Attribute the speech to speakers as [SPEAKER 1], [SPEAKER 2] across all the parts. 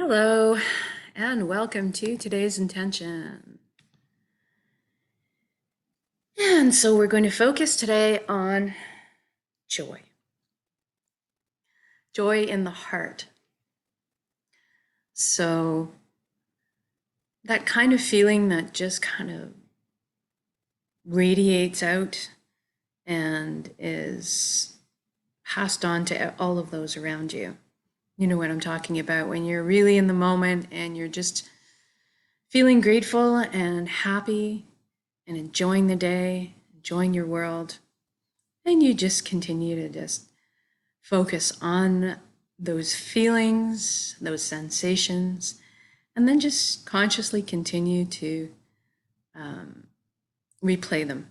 [SPEAKER 1] Hello, and welcome to today's intention. And so we're going to focus today on joy. Joy in the heart. So that kind of feeling that just kind of radiates out and is passed on to all of those around you. You know what I'm talking about when you're really in the moment and you're just feeling grateful and happy and enjoying the day, enjoying your world, and you just continue to just focus on those feelings, those sensations, and then just consciously continue to replay them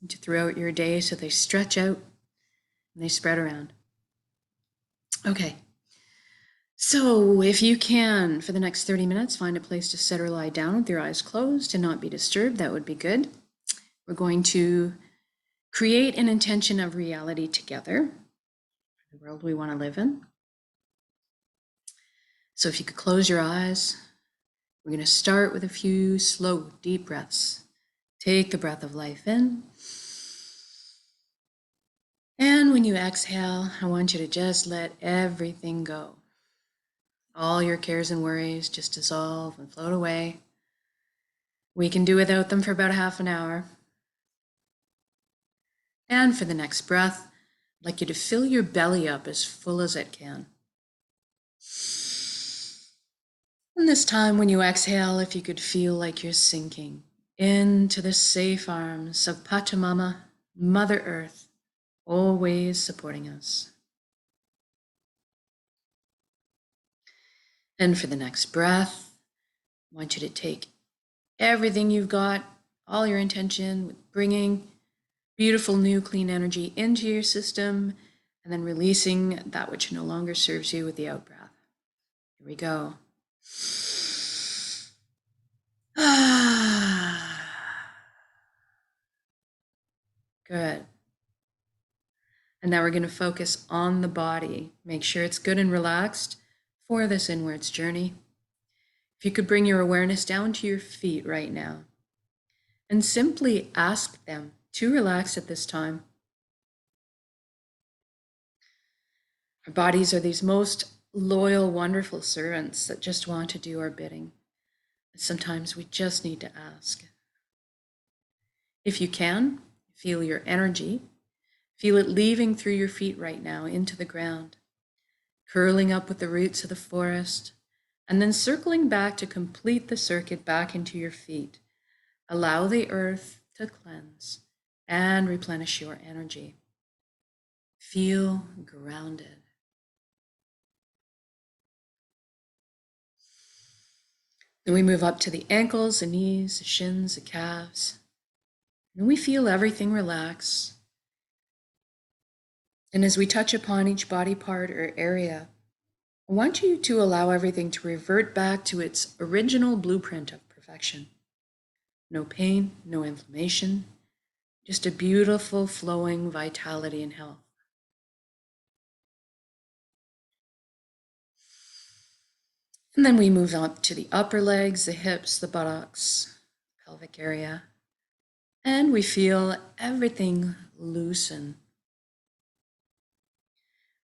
[SPEAKER 1] throughout your day so they stretch out and they spread around. Okay. So if you can, for the next 30 minutes, find a place to sit or lie down with your eyes closed and not be disturbed, that would be good. We're going to create an intention of reality together for the world we want to live in. So if you could close your eyes, we're going to start with a few slow, deep breaths. Take the breath of life in. And when you exhale, I want you to just let everything go. All your cares and worries just dissolve and float away. We can do without them for about a half an hour. And for the next breath, I'd like you to fill your belly up as full as it can. And this time when you exhale, if you could feel like you're sinking into the safe arms of Pachamama, Mother Earth, always supporting us. And for the next breath, I want you to take everything you've got, all your intention, with bringing beautiful new clean energy into your system, and then releasing that which no longer serves you with the out breath. Here we go. Good. And now we're going to focus on the body. Make sure it's good and relaxed for this inwards journey. If you could bring your awareness down to your feet right now and simply ask them to relax at this time. Our bodies are these most loyal, wonderful servants that just want to do our bidding. But sometimes we just need to ask. If you can, feel your energy. Feel it leaving through your feet right now into the ground, curling up with the roots of the forest, and then circling back to complete the circuit back into your feet. Allow the earth to cleanse and replenish your energy. Feel grounded. Then we move up to the ankles, the knees, the shins, the calves. And we feel everything relax. And as we touch upon each body part or area, I want you to allow everything to revert back to its original blueprint of perfection. No pain, no inflammation, just a beautiful flowing vitality and health. And then we move up to the upper legs, the hips, the buttocks, pelvic area. And we feel everything loosen.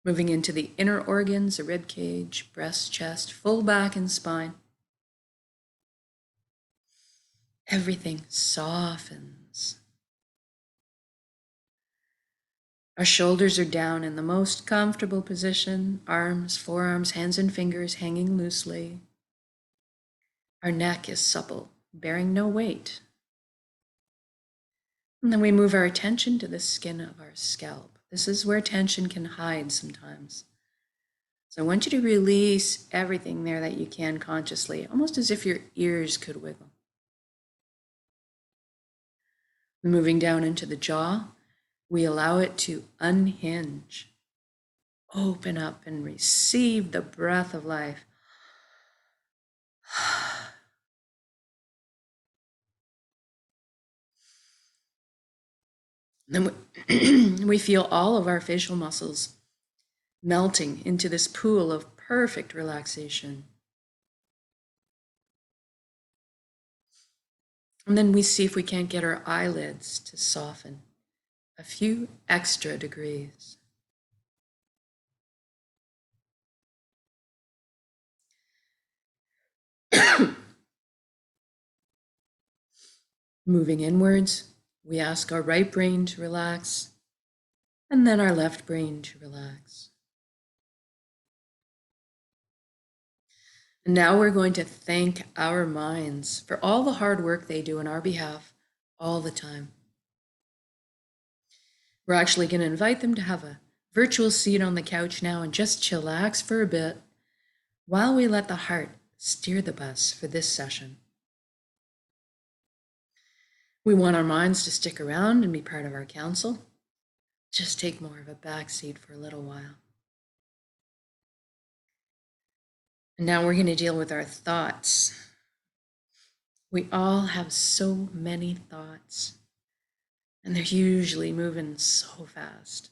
[SPEAKER 1] Moving into the inner organs, the rib cage, breast, chest, full back and spine. Everything softens. Our shoulders are down in the most comfortable position, arms, forearms, hands, and fingers hanging loosely. Our neck is supple, bearing no weight. And then we move our attention to the skin of our scalp. This is where tension can hide sometimes. So I want you to release everything there that you can consciously, almost as if your ears could wiggle. Moving down into the jaw, we allow it to unhinge. Open up and receive the breath of life. Then we feel all of our facial muscles melting into this pool of perfect relaxation. And then we see if we can't get our eyelids to soften a few extra degrees. Moving inwards, we ask our right brain to relax and then our left brain to relax. And now we're going to thank our minds for all the hard work they do on our behalf all the time. We're actually going to invite them to have a virtual seat on the couch now and just chillax for a bit while we let the heart steer the bus for this session. We want our minds to stick around and be part of our council. Just take more of a backseat for a little while. And now we're going to deal with our thoughts. We all have so many thoughts, and they're usually moving so fast.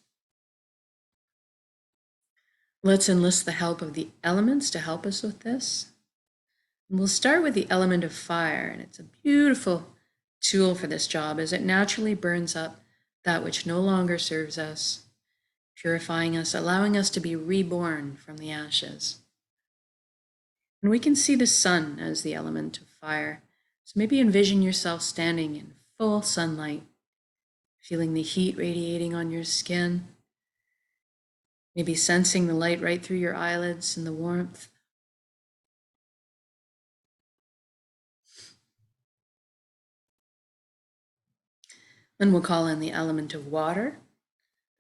[SPEAKER 1] Let's enlist the help of the elements to help us with this. And we'll start with the element of fire, and it's a beautiful tool for this job as it naturally burns up that which no longer serves us, purifying us, allowing us to be reborn from the ashes. And we can see the sun as the element of fire. So maybe envision yourself standing in full sunlight, feeling the heat radiating on your skin, maybe sensing the light right through your eyelids and the warmth. Then we'll call in the element of water.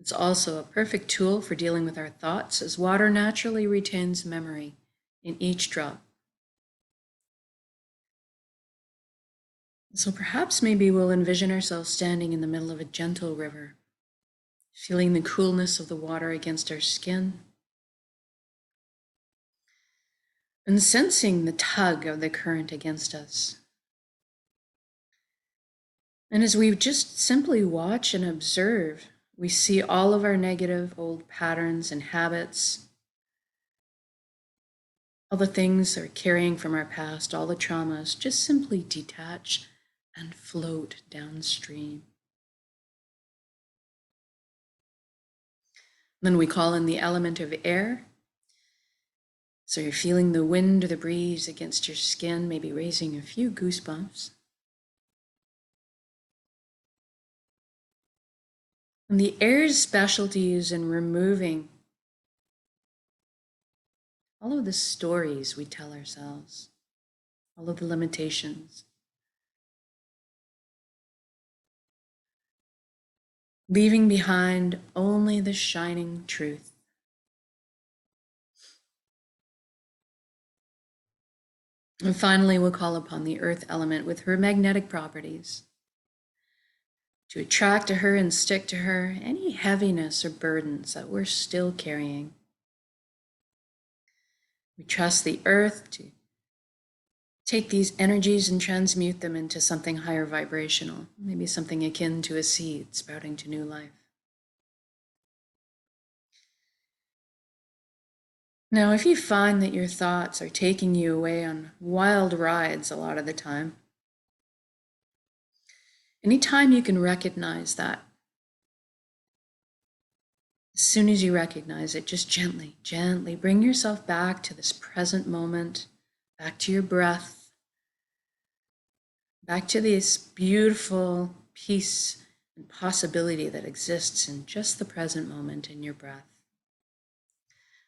[SPEAKER 1] It's also a perfect tool for dealing with our thoughts, as water naturally retains memory in each drop. So perhaps maybe we'll envision ourselves standing in the middle of a gentle river, feeling the coolness of the water against our skin, and sensing the tug of the current against us. And as we just simply watch and observe, we see all of our negative old patterns and habits, all the things that we're carrying from our past, all the traumas, just simply detach and float downstream. Then we call in the element of air. So you're feeling the wind or the breeze against your skin, maybe raising a few goosebumps. And the air's specialty is in removing all of the stories we tell ourselves, all of the limitations, leaving behind only the shining truth. And finally, we'll call upon the earth element with her magnetic properties to attract to her and stick to her any heaviness or burdens that we're still carrying. We trust the earth to take these energies and transmute them into something higher vibrational, maybe something akin to a seed sprouting to new life. Now, if you find that your thoughts are taking you away on wild rides a lot of the time, anytime you can recognize that, as soon as you recognize it, just gently, gently bring yourself back to this present moment, back to your breath, back to this beautiful peace and possibility that exists in just the present moment in your breath.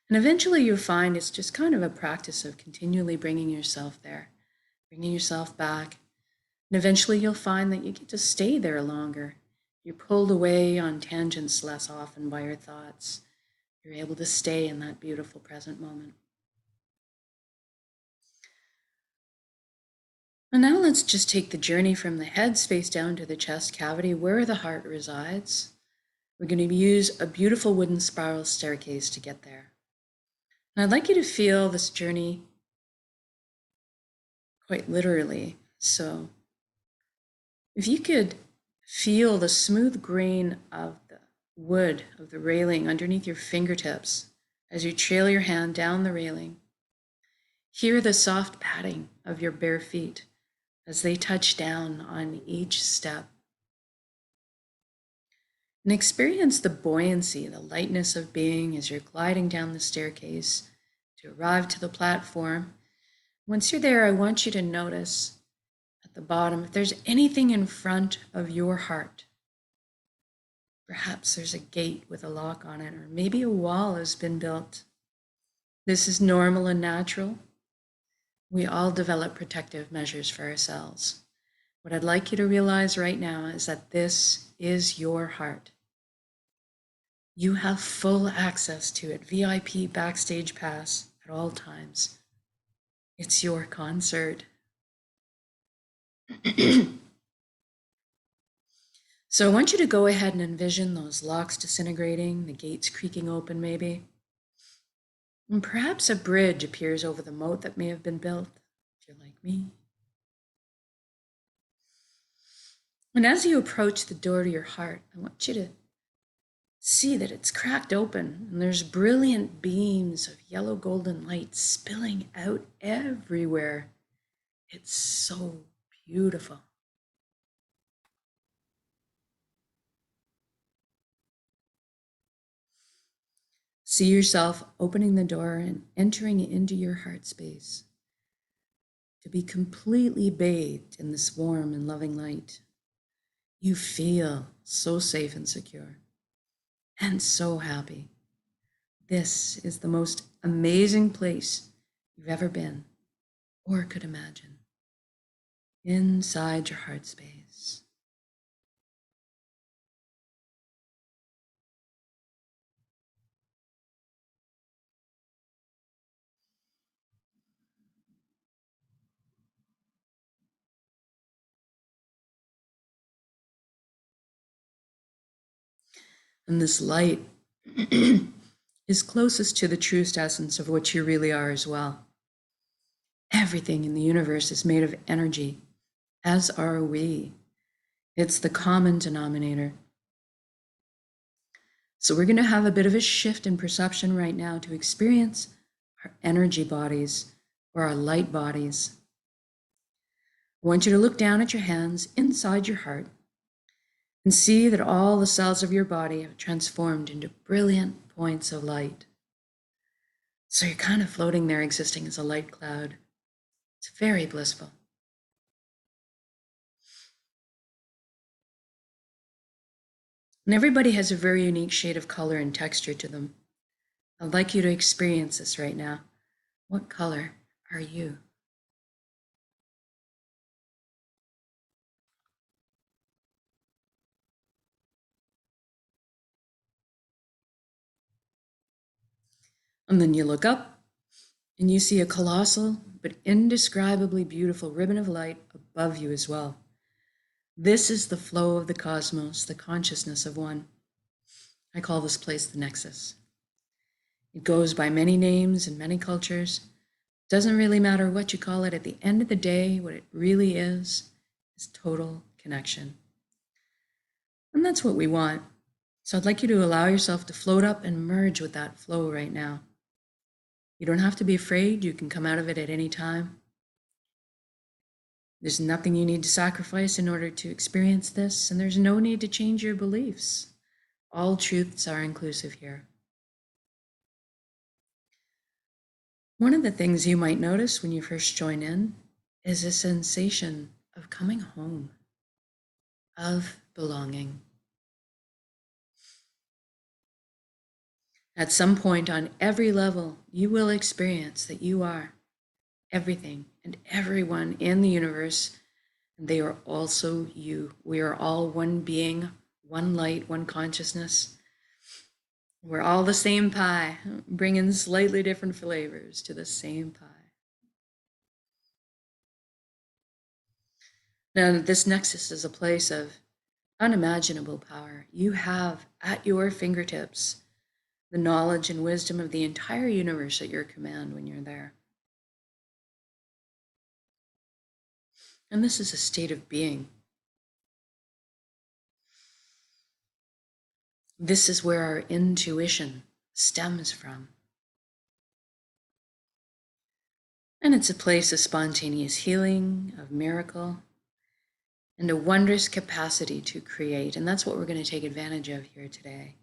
[SPEAKER 1] And eventually you'll find it's just kind of a practice of continually bringing yourself there, bringing yourself back. And eventually you'll find that you get to stay there longer. You're pulled away on tangents less often by your thoughts. You're able to stay in that beautiful present moment. And now let's just take the journey from the head space down to the chest cavity where the heart resides. We're going to use a beautiful wooden spiral staircase to get there. And I'd like you to feel this journey quite literally. So if you could feel the smooth grain of the wood of the railing underneath your fingertips as you trail your hand down the railing, hear the soft padding of your bare feet as they touch down on each step. And experience the buoyancy, the lightness of being as you're gliding down the staircase to arrive to the platform. Once you're there, I want you to notice at the bottom if there's anything in front of your heart. Perhaps there's a gate with a lock on it, or maybe a wall has been built. This is normal and natural. We all develop protective measures for ourselves. What I'd like you to realize right now is that this is your heart. You have full access to it, VIP backstage pass at all times. It's your concert. So I want you to go ahead and envision those locks disintegrating, the gates creaking open maybe. And perhaps a bridge appears over the moat that may have been built, if you're like me. And as you approach the door to your heart, I want you to see that it's cracked open and there's brilliant beams of yellow golden light spilling out everywhere. It's so beautiful. See yourself opening the door and entering into your heart space to be completely bathed in this warm and loving light. You feel so safe and secure and so happy. This is the most amazing place you've ever been or could imagine. Inside your heart space. And this light is closest to the truest essence of what you really are as well. Everything in the universe is made of energy, as are we. It's the common denominator. So we're going to have a bit of a shift in perception right now to experience our energy bodies or our light bodies. I want you to look down at your hands inside your heart and see that all the cells of your body have transformed into brilliant points of light. So you're kind of floating there, existing as a light cloud. It's very blissful. And everybody has a very unique shade of color and texture to them. I'd like you to experience this right now. What color are you? And then you look up and you see a colossal but indescribably beautiful ribbon of light above you as well. This is the flow of the cosmos, the consciousness of one. I call this place the Nexus. It goes by many names in many cultures. Doesn't really matter what you call it. At the end of the day, what it really is total connection. And that's what we want. So I'd like you to allow yourself to float up and merge with that flow right now. You don't have to be afraid. You can come out of it at any time. There's nothing you need to sacrifice in order to experience this, and there's no need to change your beliefs. All truths are inclusive here. One of the things you might notice when you first join in is a sensation of coming home, of belonging. At some point on every level, you will experience that you are everything and everyone in the universe, and they are also you. We are all one being, one light, one consciousness. We're all the same pie, bringing slightly different flavors to the same pie. Now, this nexus is a place of unimaginable power. You have at your fingertips the knowledge and wisdom of the entire universe at your command when you're there. And this is a state of being. This is where our intuition stems from. And it's a place of spontaneous healing, of miracle, and a wondrous capacity to create. And that's what we're going to take advantage of here today.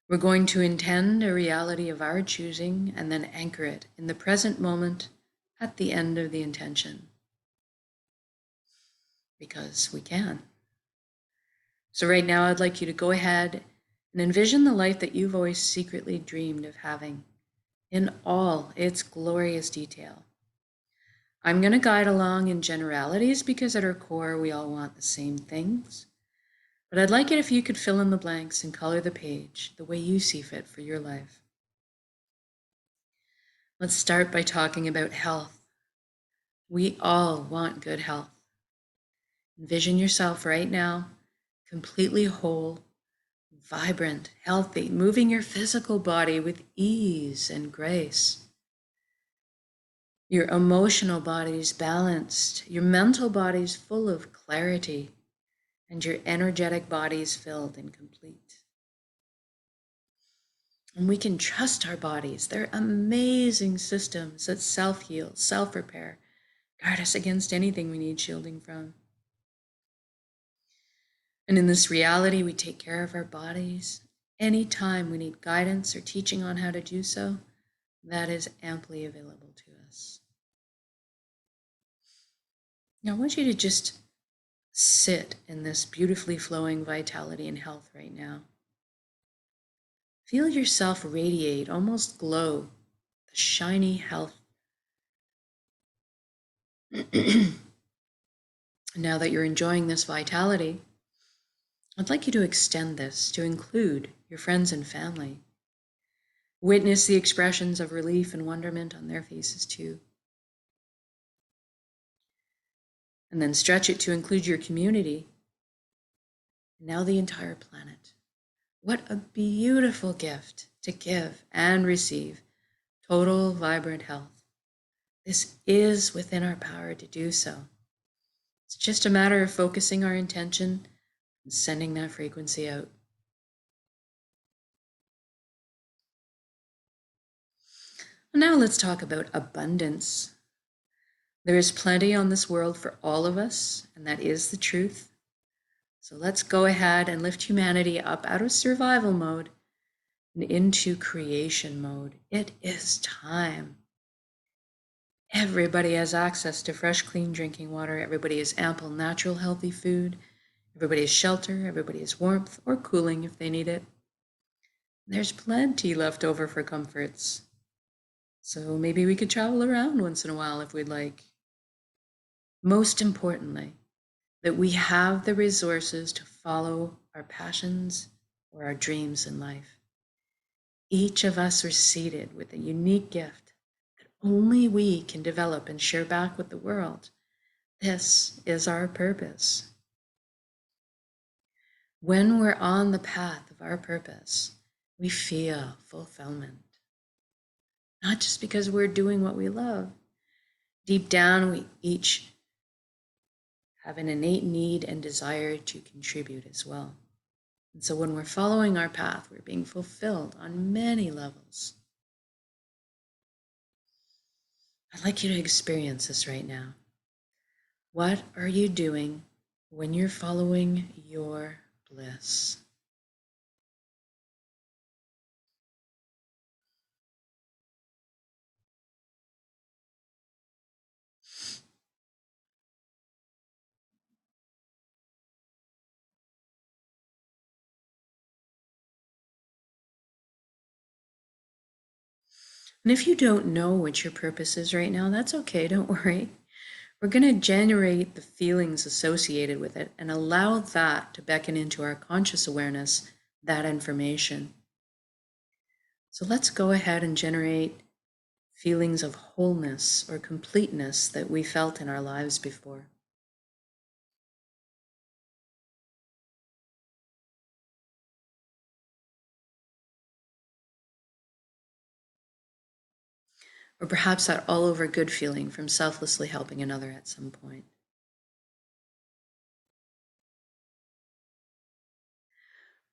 [SPEAKER 1] We're going to intend a reality of our choosing and then anchor it in the present moment at the end of the intention. Because we can. So right now, I'd like you to go ahead and envision the life that you've always secretly dreamed of having in all its glorious detail. I'm going to guide along in generalities because at our core, we all want the same things. But I'd like it if you could fill in the blanks and color the page the way you see fit for your life. Let's start by talking about health. We all want good health. Envision yourself right now, completely whole, vibrant, healthy, moving your physical body with ease and grace. Your emotional body is balanced, your mental body is full of clarity, and your energetic body is filled and complete. And we can trust our bodies. They're amazing systems that self-heal, self-repair, guard us against anything we need shielding from. And in this reality, we take care of our bodies. Anytime we need guidance or teaching on how to do so, that is amply available to us. Now, I want you to just sit in this beautifully flowing vitality and health right now. Feel yourself radiate, almost glow, the shiny health. Now that you're enjoying this vitality, I'd like you to extend this to include your friends and family. Witness the expressions of relief and wonderment on their faces too. And then stretch it to include your community, now the entire planet. What a beautiful gift to give and receive total vibrant health. This is within our power to do so. It's just a matter of focusing our intention and sending that frequency out. Now let's talk about abundance. There is plenty on this world for all of us, and that is the truth. So let's go ahead and lift humanity up out of survival mode and into creation mode. It is time. Everybody has access to fresh, clean drinking water. Everybody has ample, natural, healthy food. Everybody has shelter. Everybody has warmth or cooling if they need it. There's plenty left over for comforts. So maybe we could travel around once in a while if we'd like. Most importantly, that we have the resources to follow our passions or our dreams in life. Each of us are seated with a unique gift that only we can develop and share back with the world. This is our purpose. When we're on the path of our purpose, we feel fulfillment. Not just because we're doing what we love. Deep down, we each have an innate need and desire to contribute as well. And so when we're following our path, we're being fulfilled on many levels. I'd like you to experience this right now. What are you doing when you're following your bliss? And if you don't know what your purpose is right now, that's okay, don't worry. We're going to generate the feelings associated with it and allow that to beckon into our conscious awareness, that information. So let's go ahead and generate feelings of wholeness or completeness that we felt in our lives before. Or perhaps that all over good feeling from selflessly helping another at some point.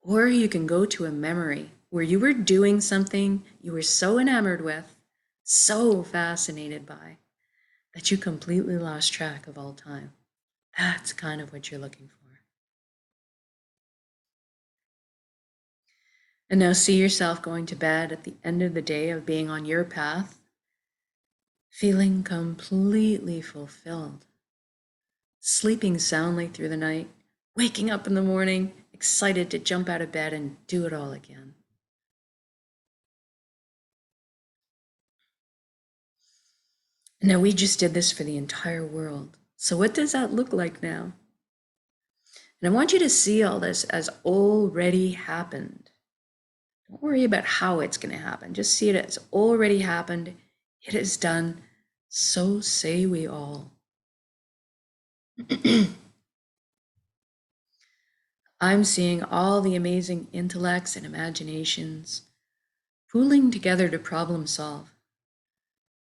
[SPEAKER 1] Or you can go to a memory where you were doing something you were so enamored with, so fascinated by, that you completely lost track of all time. That's kind of what you're looking for. And now see yourself going to bed at the end of the day of being on your path, feeling completely fulfilled, sleeping soundly through the night, waking up in the morning, excited to jump out of bed and do it all again. Now we just did this for the entire world. So what does that look like now? And I want you to see all this as already happened. Don't worry about how it's going to happen. Just see it as already happened. It is done. So say we all. I'm seeing all the amazing intellects and imaginations pooling together to problem solve.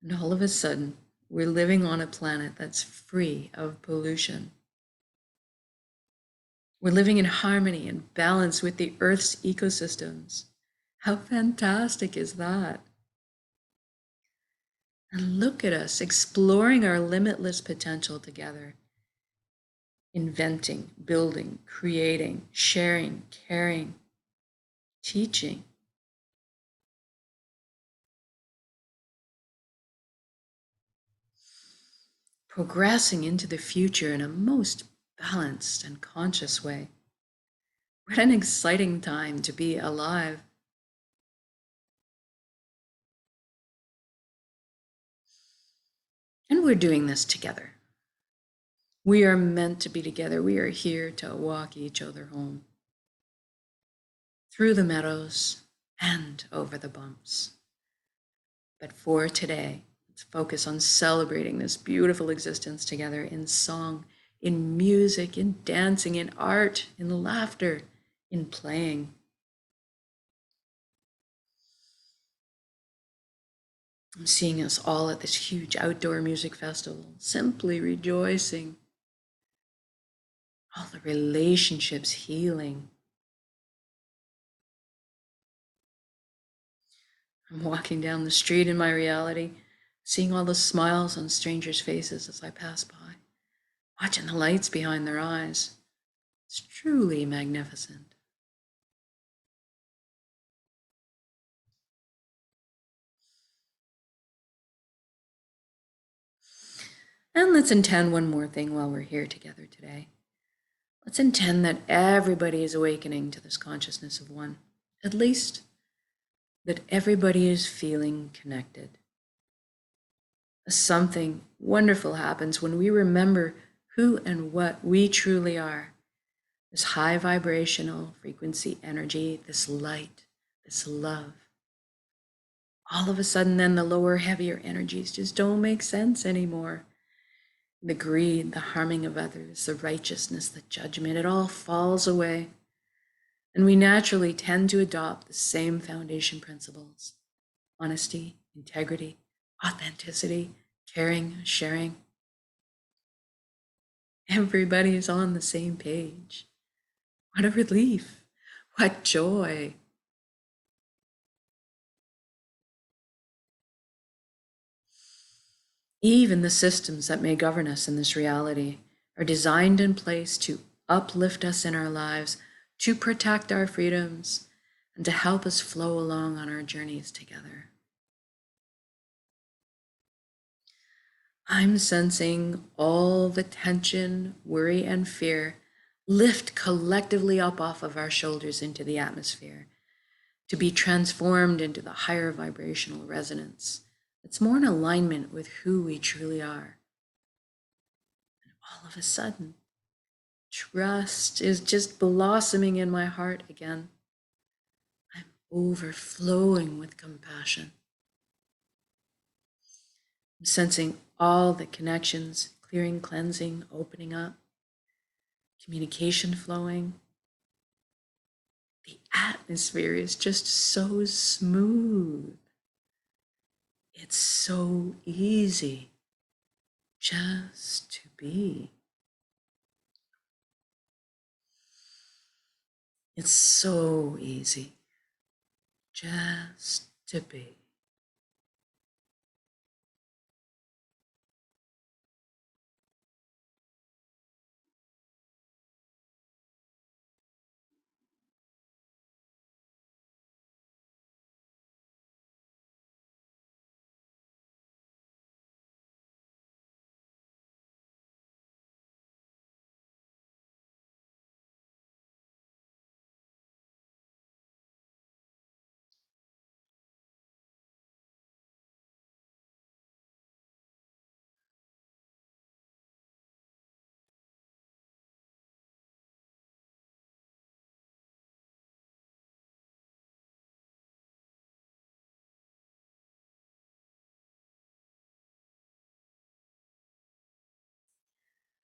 [SPEAKER 1] And all of a sudden, we're living on a planet that's free of pollution. We're living in harmony and balance with the Earth's ecosystems. How fantastic is that? And look at us exploring our limitless potential together. Inventing, building, creating, sharing, caring, teaching. Progressing into the future in a most balanced and conscious way. What an exciting time to be alive. And we're doing this together. We are meant to be together. We are here to walk each other home. Through the meadows and over the bumps. But for today, let's focus on celebrating this beautiful existence together in song, in music, in dancing, in art, in laughter, in playing. I'm seeing us all at this huge outdoor music festival, simply rejoicing. All the relationships healing. I'm walking down the street in my reality, seeing all the smiles on strangers' faces as I pass by, watching the lights behind their eyes. It's truly magnificent. And let's intend one more thing while we're here together today. Let's intend that everybody is awakening to this consciousness of one. At least that everybody is feeling connected. Something wonderful happens when we remember who and what we truly are. This high vibrational frequency energy, this light, this love. All of a sudden then the lower, heavier energies just don't make sense anymore. The greed, the harming of others, the righteousness, the judgment, it all falls away. And we naturally tend to adopt the same foundation principles: honesty, integrity, authenticity, caring, sharing. Everybody is on the same page. What a relief. What joy. Even the systems that may govern us in this reality are designed in place to uplift us in our lives, to protect our freedoms, and to help us flow along on our journeys together. I'm sensing all the tension, worry, and fear lift collectively up off of our shoulders into the atmosphere, to be transformed into the higher vibrational resonance that's more in alignment with who we truly are. And all of a sudden, trust is just blossoming in my heart again. I'm overflowing with compassion. I'm sensing all the connections, clearing, cleansing, opening up, communication flowing. The atmosphere is just so smooth. It's so easy just to be. It's so easy just to be.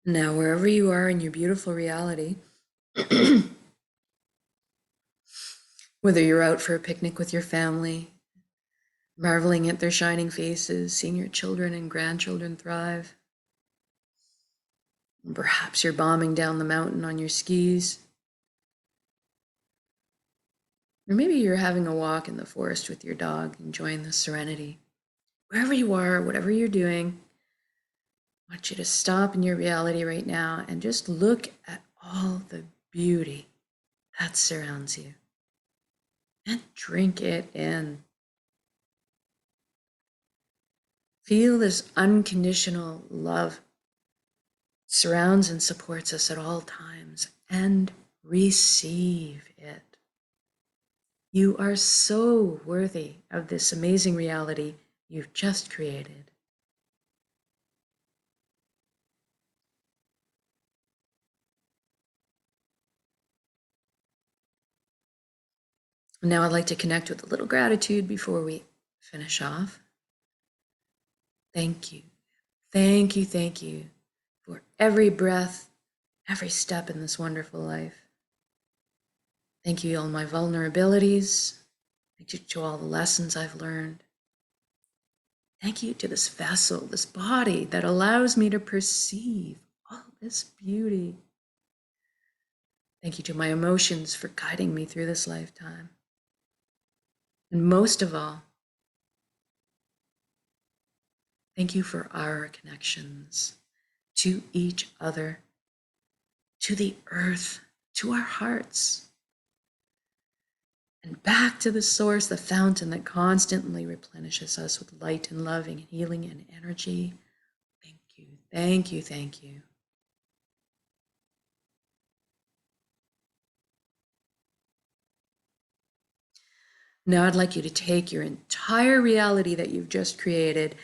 [SPEAKER 1] Now, wherever you are in your beautiful reality, whether you're out for a picnic with your family, marveling at their shining faces, seeing your children and grandchildren thrive, and perhaps you're bombing down the mountain on your skis, or maybe you're having a walk in the forest with your dog, enjoying the serenity. Wherever you are, whatever you're doing, I want you to stop in your reality right now and just look at all the beauty that surrounds you and drink it in. Feel this unconditional love surrounds and supports us at all times, and receive it. You are so worthy of this amazing reality you've just created. Now I'd like to connect with a little gratitude before we finish off. Thank you. Thank you, thank you for every breath, every step in this wonderful life. Thank you, all my vulnerabilities. Thank you to all the lessons I've learned. Thank you to this vessel, this body that allows me to perceive all this beauty. Thank you to my emotions for guiding me through this lifetime. And most of all, thank you for our connections to each other, to the earth, to our hearts, and back to the source, the fountain that constantly replenishes us with light and loving and healing and energy. Thank you, thank you, thank you. Now I'd like you to take your entire reality that you've just created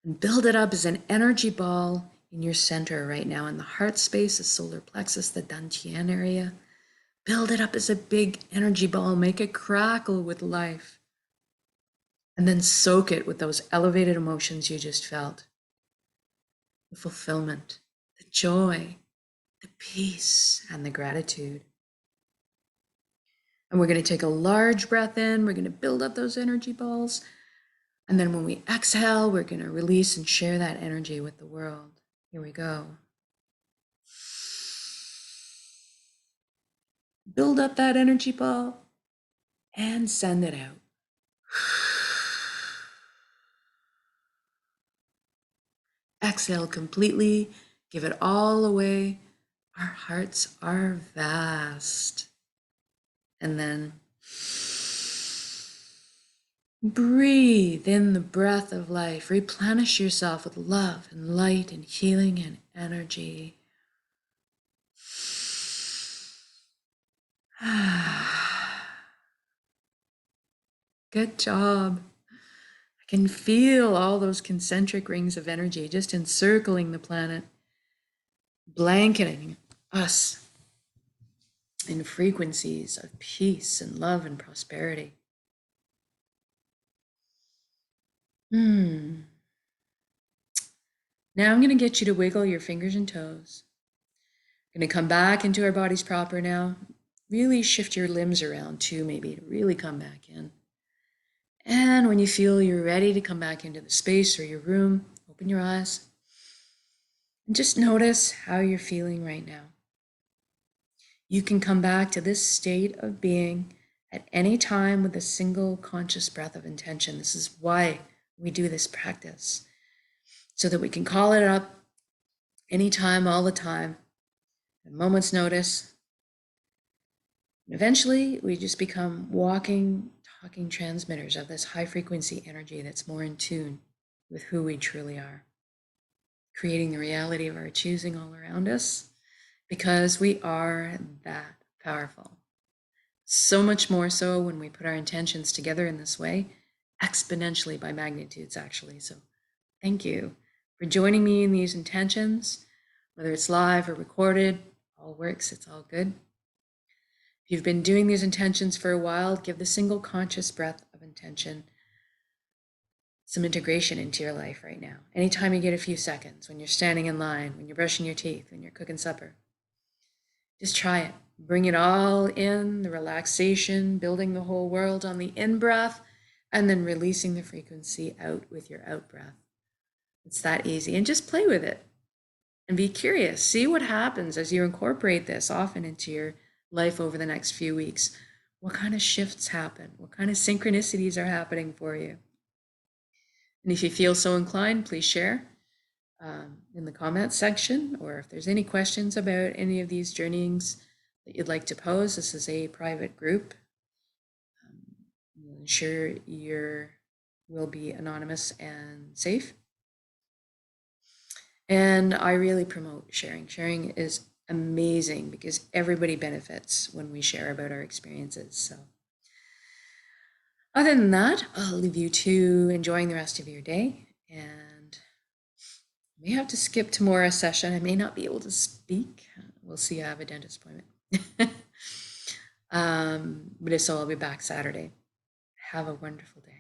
[SPEAKER 1] and build it up as an energy ball in your center right now, in the heart space, the solar plexus, the dantian area. Build it up as a big energy ball, make it crackle with life. And then soak it with those elevated emotions you just felt. The fulfillment, the joy, the peace, and the gratitude. And we're going to take a large breath in. We're going to build up those energy balls. And then when we exhale, we're going to release and share that energy with the world. Here we go. Build up that energy ball and send it out. Exhale completely. Give it all away. Our hearts are vast. And then breathe in the breath of life. Replenish yourself with love and light and healing and energy. Good job. I can feel all those concentric rings of energy just encircling the planet, blanketing us in frequencies of peace and love and prosperity. Now I'm going to get you to wiggle your fingers and toes. I'm going to come back into our bodies proper now. Really shift your limbs around too, maybe, to really come back in. And when you feel you're ready to come back into the space or your room, open your eyes and just notice how you're feeling right now. You can come back to this state of being at any time with a single conscious breath of intention. This is why we do this practice, so that we can call it up anytime, all the time, at a moment's notice. And eventually, we just become walking, talking transmitters of this high frequency energy that's more in tune with who we truly are, creating the reality of our choosing all around us, because we are that powerful. So much more so when we put our intentions together in this way, exponentially by magnitudes, actually. So thank you for joining me in these intentions, whether it's live or recorded, all works, it's all good. If you've been doing these intentions for a while, give the single conscious breath of intention some integration into your life right now. Anytime you get a few seconds, when you're standing in line, when you're brushing your teeth, when you're cooking supper, just try it. Bring it all in, the relaxation, building the whole world on the in-breath, and then releasing the frequency out with your out-breath. It's that easy. And just play with it and be curious. See what happens as you incorporate this often into your life over the next few weeks. What kind of shifts happen? What kind of synchronicities are happening for you? And if you feel so inclined, please share in the comments section, or if there's any questions about any of these journeyings that you'd like to pose. This is a private group. We'll ensure you will be anonymous and safe. And I really promote sharing. Sharing is amazing because everybody benefits when we share about our experiences. So other than that, I'll leave you to enjoying the rest of your day, and I may have to skip tomorrow's session. I may not be able to speak. We'll see. I have a dentist appointment. But if so, I'll be back Saturday. Have a wonderful day.